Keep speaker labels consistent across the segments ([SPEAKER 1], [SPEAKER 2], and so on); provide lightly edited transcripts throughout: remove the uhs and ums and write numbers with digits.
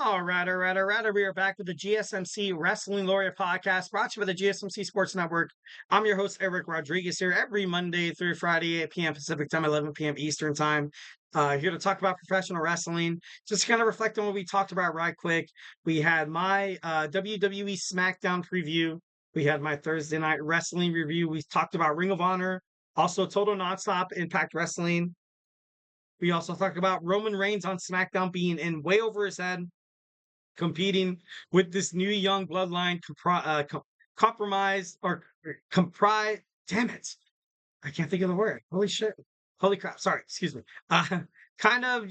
[SPEAKER 1] All right. We are back with the GSMC Wrestling Laureate podcast brought to you by the GSMC Sports Network. I'm your host, Eric Rodriguez, here every Monday through Friday, 8 p.m. Pacific time, 11 p.m. Eastern time. Here to talk about professional wrestling. Just kind of reflect on what we talked about right quick. We had my WWE SmackDown preview. We had my Thursday night wrestling review. We talked about Ring of Honor, also Total Nonstop Impact Wrestling. We also talked about Roman Reigns on SmackDown being in way over his head, competing with this new young bloodline compromised or comprise. Damn it. I can't think of the word. Holy shit. Holy crap. Sorry. Excuse me. Kind of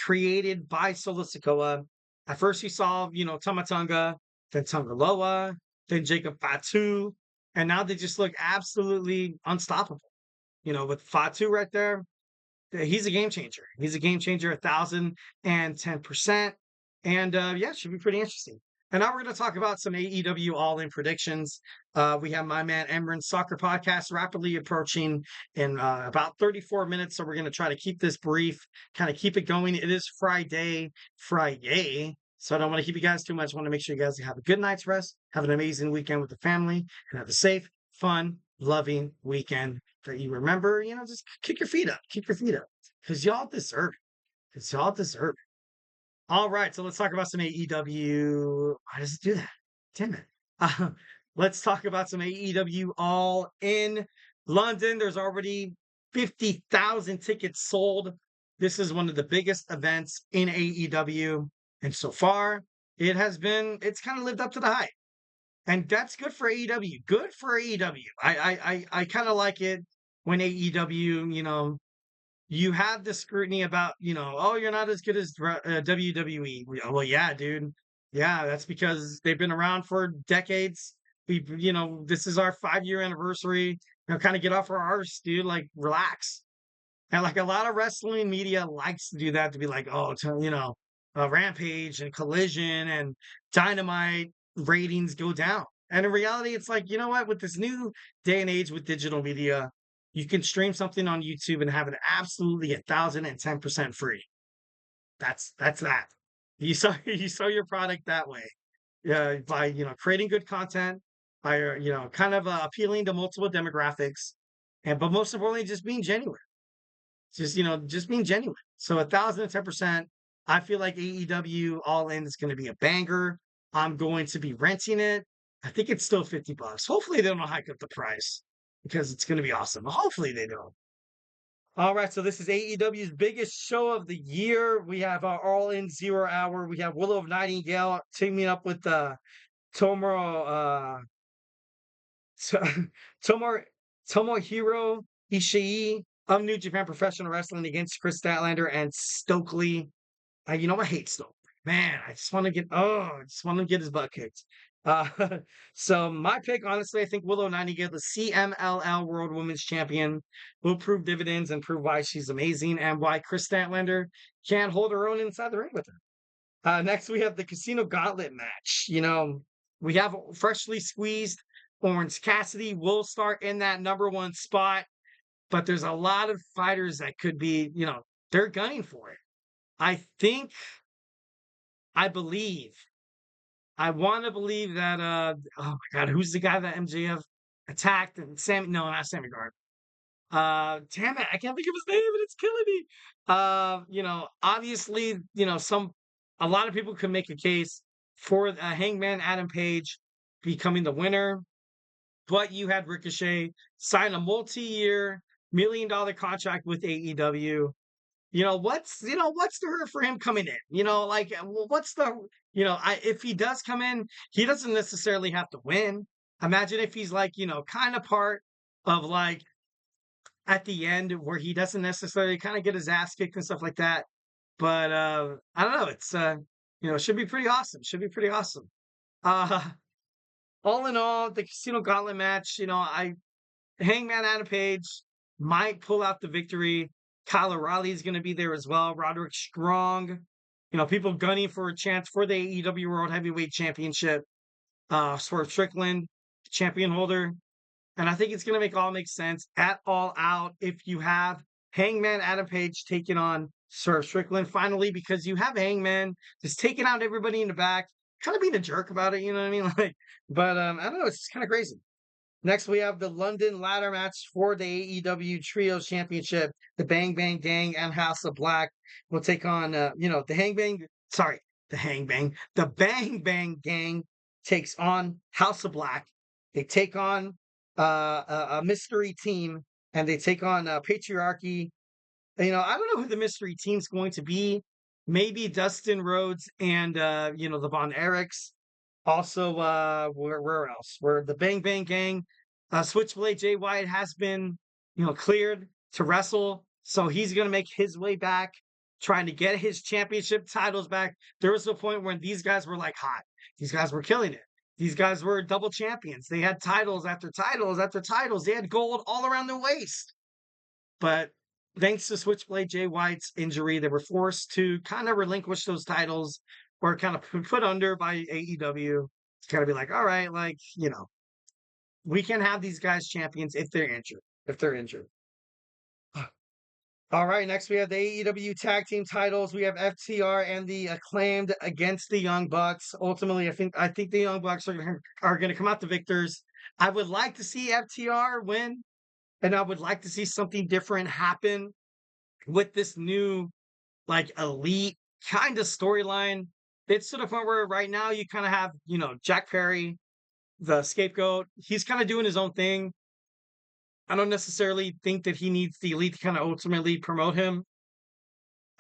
[SPEAKER 1] created by Solo Sikoa. At first, you saw, Tamatonga, then Tongaloa, then Jacob Fatu, and now they just look absolutely unstoppable. With Fatu right there, he's a game changer. He's a game changer, 1,010%. And yeah, it should be pretty interesting. And now we're going to talk about some AEW All In predictions. We have my man Emran's Soccer Podcast rapidly approaching in about 34 minutes. So we're going to try to keep this brief, kind of keep it going. It is Friday. So I don't want to keep you guys too much. I want to make sure you guys have a good night's rest, have an amazing weekend with the family, and have a safe, fun, loving weekend that you remember, just kick your feet up, keep your feet up, because y'all deserve it. Because y'all deserve it. All right, so let's talk about some AEW. Why does it do that? Damn it. Uh, let's talk about some AEW All In London. There's already 50,000 tickets sold. This is one of the biggest events in AEW. And so far, it's kind of lived up to the hype. And that's good for AEW. Good for AEW. I kind of like it when AEW, you have the scrutiny about, oh, you're not as good as WWE. Well, yeah, dude. Yeah, that's because they've been around for decades. This is our 5-year anniversary. Kind of get off our arse, dude. Like, relax. And like a lot of wrestling media likes to do that, to be like, oh, Rampage and Collision and Dynamite ratings go down. And in reality, it's like, you know what? With this new day and age with digital media, you can stream something on YouTube and have it absolutely 1,010% free. That's that. You sell your product that way. By creating good content, by kind of appealing to multiple demographics, but most importantly, just being genuine. Just being genuine. So 1,010%. I feel like AEW All In is going to be a banger. I'm going to be renting it. I think it's still $50. Hopefully they don't hike up the price because it's going to be awesome. Hopefully they don't. All right, so this is AEW's biggest show of the year. We have our All In 0 Hour. We have Willow of Nightingale teaming up with Tomoro Tomor Tomohiro Ishii of New Japan Professional Wrestling against Chris Statlander and Stokely. I hate Stokely. Man, I just want to get his butt kicked. Uh, so my pick, honestly, I think Willow Nightingale, the CMLL World Women's Champion, will prove dividends and prove why she's amazing and why Chris Statlander can't hold her own inside the ring with her. Next, we have the Casino Gauntlet match. We have freshly squeezed Orange Cassidy will start in that number one spot, but there's a lot of fighters that could be, they're gunning for it. I believe, I want to believe that, oh my God, who's the guy that MJF attacked? And no, not Sammy Guard. Damn it, I can't think of his name, and it's killing me. Obviously, a lot of people could make a case for Hangman Adam Page becoming the winner, but you had Ricochet sign a multi-year $1 million contract with AEW. What's the hurt for him coming in? What's the if he does come in, he doesn't necessarily have to win. Imagine if he's like, kind of part of like at the end where he doesn't necessarily kind of get his ass kicked and stuff like that. But I don't know. It's it should be pretty awesome. Should be pretty awesome. Uh all in all, the Casino Gauntlet match, Hangman Adam Page might pull out the victory. Kyle O'Reilly is going to be there as well. Roderick Strong, people gunning for a chance for the AEW World Heavyweight Championship. Swerve Strickland, champion holder. And I think it's going to make sense at All Out if you have Hangman Adam Page taking on Swerve Strickland finally, because you have Hangman just taking out everybody in the back, kind of being a jerk about it, you know what I mean? Like, but I don't know, it's kind of crazy. Next, we have the London ladder match for the AEW Trios Championship. The Bang Bang Gang and House of Black will take on, the The Bang Bang Gang takes on House of Black. They take on a mystery team, and they take on Patriarchy. I don't know who the mystery team's going to be. Maybe Dustin Rhodes and the Von Erichs. Also, where else? Where the Bang Bang Gang, Switchblade Jay White has been, cleared to wrestle, so he's gonna make his way back, trying to get his championship titles back. There was a point when these guys were like hot. These guys were killing it. These guys were double champions. They had titles after titles after titles. They had gold all around their waist. But thanks to Switchblade Jay White's injury, they were forced to kind of relinquish those titles, or kind of put under by AEW. It's kind of be like, all right, like, we can have these guys champions if they're injured. If they're injured. All right, next we have the AEW tag team titles. We have FTR and the Acclaimed against the Young Bucks. Ultimately, I think the Young Bucks are gonna come out the victors. I would like to see FTR win, and I would like to see something different happen with this new, like, elite kind of storyline. It's to the point where right now you kind of have, Jack Perry, the scapegoat. He's kind of doing his own thing. I don't necessarily think that he needs the elite to kind of ultimately promote him.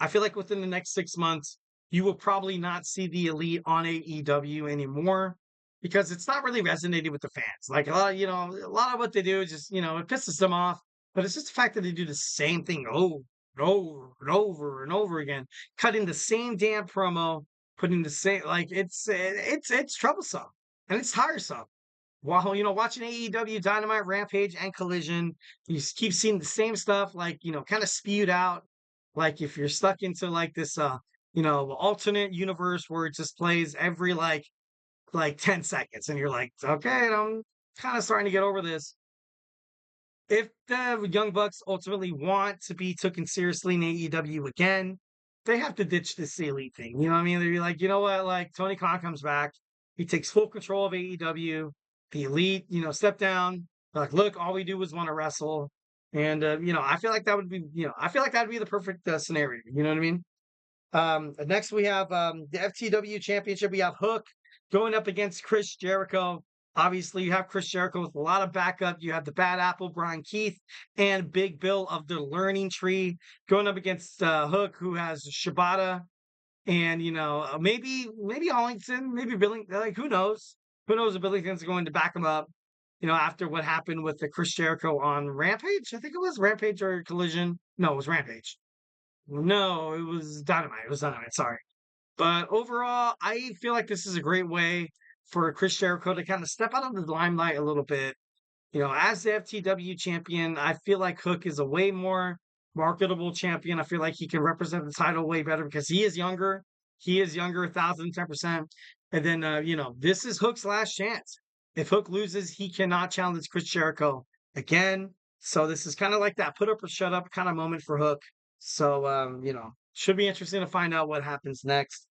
[SPEAKER 1] I feel like within the next 6 months, you will probably not see the elite on AEW anymore, because it's not really resonating with the fans. Like, a lot of what they do is just, it pisses them off. But it's just the fact that they do the same thing over and over and over and over again, cutting the same damn promo, putting the same, like, it's troublesome, and it's tiresome. While, watching AEW Dynamite, Rampage, and Collision, you keep seeing the same stuff, like, kind of spewed out. Like, if you're stuck into like this, alternate universe where it just plays every like 10 seconds, and you're like, okay, I'm kind of starting to get over this. If the Young Bucks ultimately want to be taken seriously in AEW again, they have to ditch this elite thing. You know what I mean? They'd be like, you know what? Like, Tony Khan comes back, he takes full control of AEW. The elite, step down. Like, look, all we do is want to wrestle, and I feel like that would be, the perfect scenario. You know what I mean? Next we have the FTW Championship. We have Hook going up against Chris Jericho. Obviously, you have Chris Jericho with a lot of backup. You have the Bad Apple, Brian Keith, and Big Bill of the Learning Tree going up against Hook, who has Shibata, and maybe Hollington, maybe Billing. Like, who knows? Who knows if Billington's going to back him up? After what happened with the Chris Jericho on Rampage. I think it was Rampage or Collision. No, it was Rampage. No, it was Dynamite. It was Dynamite. Sorry. But overall, I feel like this is a great way for Chris Jericho to kind of step out of the limelight a little bit. As the FTW champion, I feel like Hook is a way more marketable champion. I feel like he can represent the title way better because he is younger. He is younger, 1,010%. And then, this is Hook's last chance. If Hook loses, he cannot challenge Chris Jericho again. So this is kind of like that put up or shut up kind of moment for Hook. So, should be interesting to find out what happens next.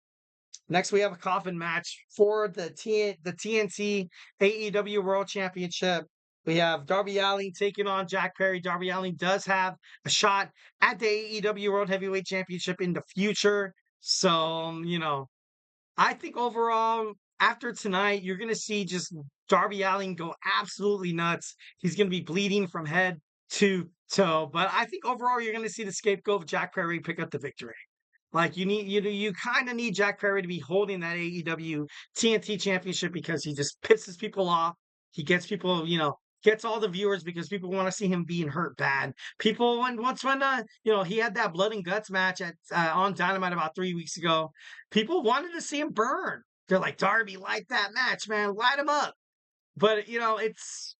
[SPEAKER 1] Next, we have a coffin match for the TNT AEW World Championship. We have Darby Allin taking on Jack Perry. Darby Allin does have a shot at the AEW World Heavyweight Championship in the future. So, I think overall, after tonight, you're going to see just Darby Allin go absolutely nuts. He's going to be bleeding from head to toe. But I think overall, you're going to see the scapegoat of Jack Perry pick up the victory. Like, you kind of need Jack Perry to be holding that AEW TNT championship, because he just pisses people off. He gets people, gets all the viewers because people want to see him being hurt bad. People, when he had that blood and guts match at on Dynamite about 3 weeks ago, people wanted to see him burn. They're like, Darby, light that match, man, light him up. But it's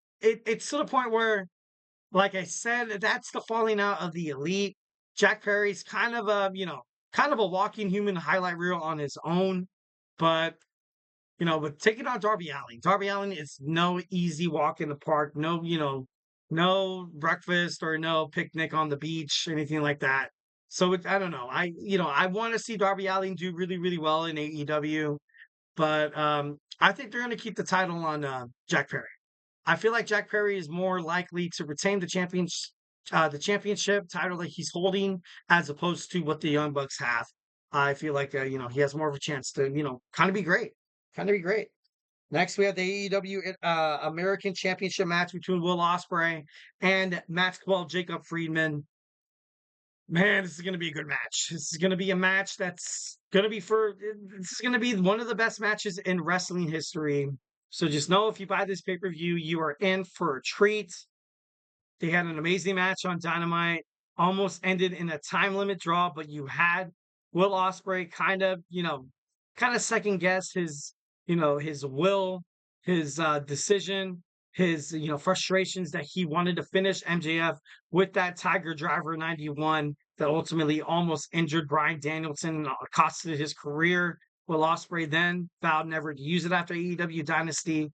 [SPEAKER 1] to the point where, like I said, that's the falling out of the elite. Jack Perry's kind of a walking human highlight reel on his own. But but taking on Darby Allin is no easy walk in the park. No, no breakfast or no picnic on the beach, anything like that. So I don't know. I want to see Darby Allin do really, really well in AEW, but I think they're going to keep the title on Jack Perry. I feel like Jack Perry is more likely to retain the championship title that he's holding, as opposed to what the Young Bucks have. I feel like he has more of a chance to kind of be great, kind of be great. Next, we have the AEW American Championship match between Will Ospreay and Maxwell Jacob Friedman. Man, this is going to be a good match. This is going to be a match that's going to be this is going to be one of the best matches in wrestling history. So just know if you buy this pay-per-view, you are in for a treat. They had an amazing match on Dynamite, almost ended in a time limit draw, but you had Will Ospreay kind of second guess his will, his decision, his frustrations that he wanted to finish MJF with that Tiger Driver 91 that ultimately almost injured Bryan Danielson and costed his career. Will Ospreay then vowed never to use it after AEW Dynasty.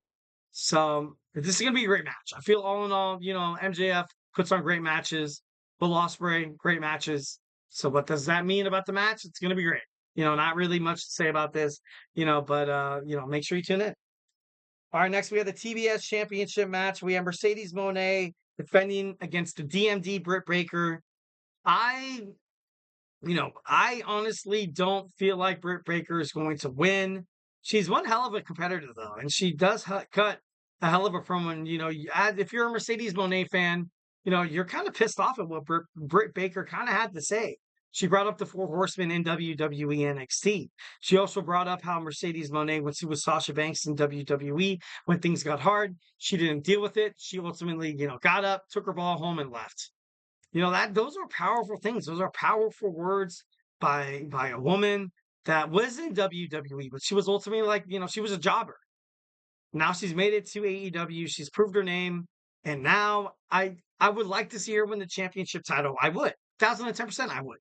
[SPEAKER 1] So this is gonna be a great match. I feel all in all, MJF puts on great matches. Will Ospreay, great matches. So what does that mean about the match? It's gonna be great. Not really much to say about this, but make sure you tune in. All right, next we have the TBS Championship match. We have Mercedes Moné defending against the DMD Britt Baker. I I honestly don't feel like Britt Baker is going to win. She's one hell of a competitor, though, and she does cut a hell of a promo. And, if you're a Mercedes Monet fan, you're kind of pissed off at what Britt Baker kind of had to say. She brought up the Four Horsemen in WWE NXT. She also brought up how Mercedes Monet, when she was Sasha Banks in WWE, when things got hard, she didn't deal with it. She ultimately, got up, took her ball home, and left. That those are powerful things. Those are powerful words by a woman that was in WWE, but she was ultimately like, she was a jobber. Now she's made it to AEW. She's proved her name, and now I would like to see her win the championship title. I would, 1010%, I would.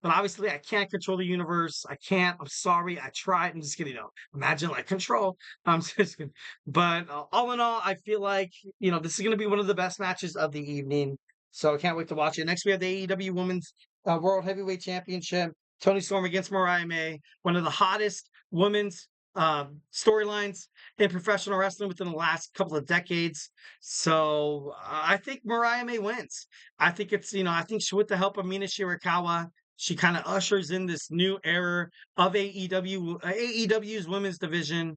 [SPEAKER 1] But obviously, I can't control the universe. I can't. I'm sorry. I tried. I'm just kidding. Imagine like control. I'm just kidding. But all in all, I feel like this is going to be one of the best matches of the evening. So I can't wait to watch it. Next, we have the AEW Women's World Heavyweight Championship. Tony Storm against Mariah May, one of the hottest women's storylines in professional wrestling within the last couple of decades. So I think Mariah May wins. I think I think with the help of Mina Shirakawa, she kind of ushers in this new era of AEW's women's division.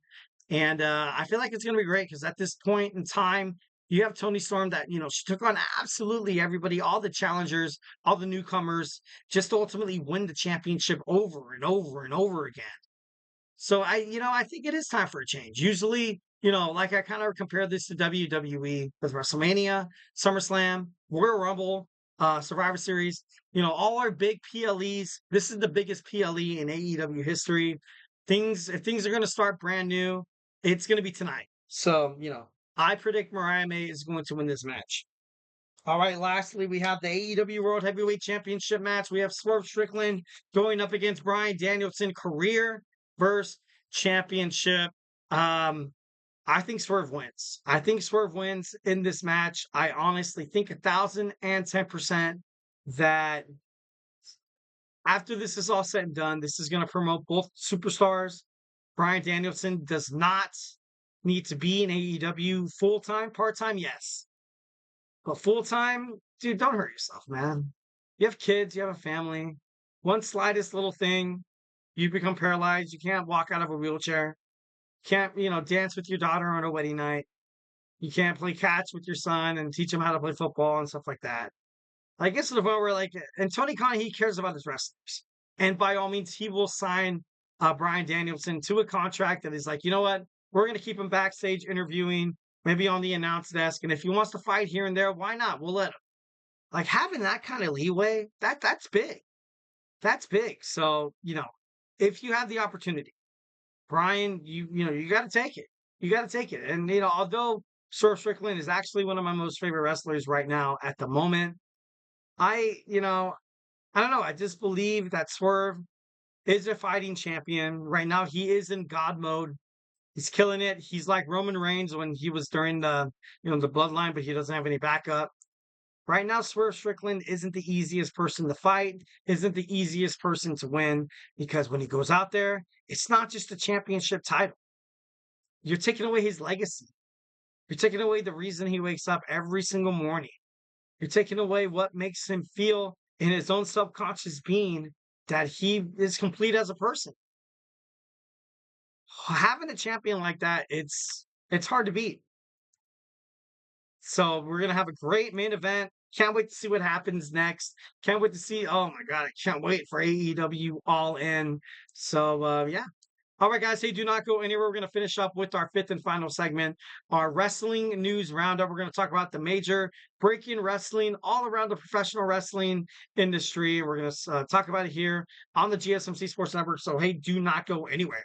[SPEAKER 1] And I feel like it's going to be great because at this point in time, you have Tony Storm that, she took on absolutely everybody, all the challengers, all the newcomers, just to ultimately win the championship over and over and over again. So I think it is time for a change. Usually, like I kind of compare this to WWE with WrestleMania, SummerSlam, Royal Rumble, Survivor Series, all our big PLEs. This is the biggest PLE in AEW history. If things are going to start brand new, it's going to be tonight. So, I predict Mariah May is going to win this match. All right, lastly, we have the AEW World Heavyweight Championship match. We have Swerve Strickland going up against Bryan Danielson, career versus championship. I think Swerve wins. I think Swerve wins in this match. I honestly think 1,010% that after this is all said and done, this is going to promote both superstars. Bryan Danielson does not need to be in AEW full time, part time, yes. But full time, dude, don't hurt yourself, man. You have kids, you have a family. One slightest little thing, you become paralyzed. You can't walk out of a wheelchair. Can't, dance with your daughter on a wedding night. You can't play catch with your son and teach him how to play football and stuff like that. I guess to the point where, and Tony Khan, he cares about his wrestlers. And by all means, he will sign Bryan Danielson to a contract that is like, you know what? We're going to keep him backstage interviewing, maybe on the announce desk. And if he wants to fight here and there, why not? We'll let him. Like having that kind of leeway, that's big. That's big. So, if you have the opportunity, Brian, you got to take it. You got to take it. And, although Swerve Strickland is actually one of my most favorite wrestlers right now at the moment, I don't know. I just believe that Swerve is a fighting champion. Right now, he is in God mode. He's killing it. He's like Roman Reigns when he was during the bloodline, but he doesn't have any backup. Right now, Swerve Strickland isn't the easiest person to fight, isn't the easiest person to win, because when he goes out there, it's not just a championship title. You're taking away his legacy. You're taking away the reason he wakes up every single morning. You're taking away what makes him feel in his own subconscious being that he is complete as a person. Having a champion like that, it's hard to beat. So we're gonna have a great main event. Can't wait to see what happens next. Can't wait to see. Oh my god, I can't wait for AEW All In. So yeah. All right, guys. Hey, do not go anywhere. We're gonna finish up with our fifth and final segment, our wrestling news roundup. We're gonna talk about the major breaking wrestling all around the professional wrestling industry. We're gonna talk about it here on the GSMC Sports Network. So hey, do not go anywhere.